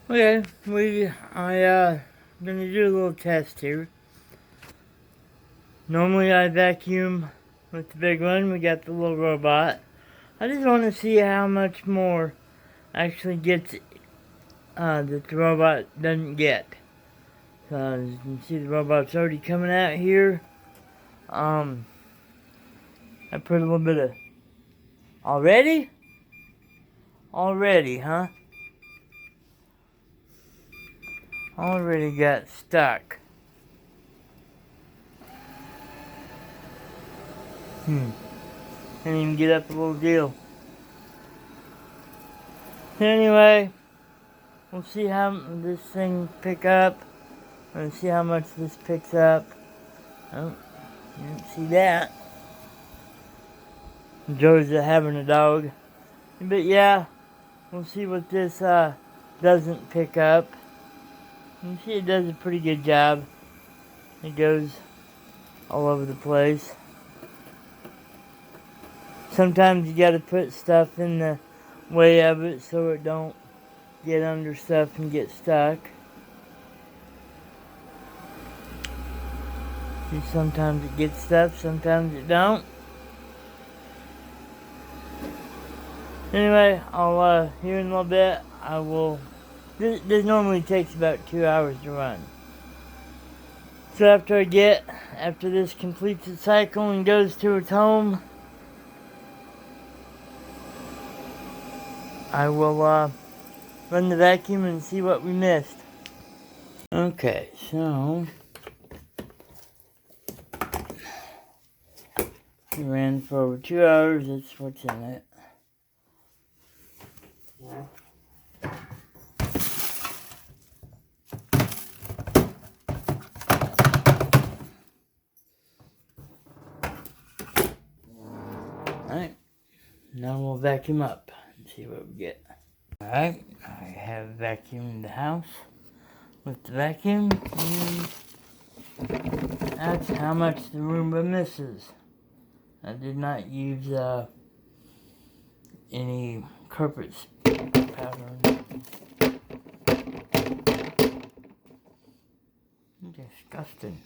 Okay, gonna do a little test here. Normally I vacuum with the big one. We got the little robot. I just want to see how much more actually gets that the robot doesn't get. So as you can see, the robot's already coming out here. I put a little bit of already, huh? Already got stuck. Can't even get up the little deal. Anyway, we'll see how this thing pick up. Let's see how much this picks up. Oh, you didn't see that. Joe's having a dog. But yeah, we'll see what this doesn't pick up. You see it does a pretty good job. It goes all over the place. Sometimes you gotta put stuff in the way of it so it don't get under stuff and get stuck. See, sometimes it gets stuff, sometimes it don't. Anyway, I'll here in a little bit. I will. This normally takes about 2 hours to run. So after this completes its cycle and goes to its home, I will run the vacuum and see what we missed. Okay, so we ran for over 2 hours. That's what's in it. Alright, now we'll vacuum up and see what we get. Alright, I have vacuumed the house with the vacuum, and that's how much the Roomba misses. I did not use any carpet powder. Disgusting.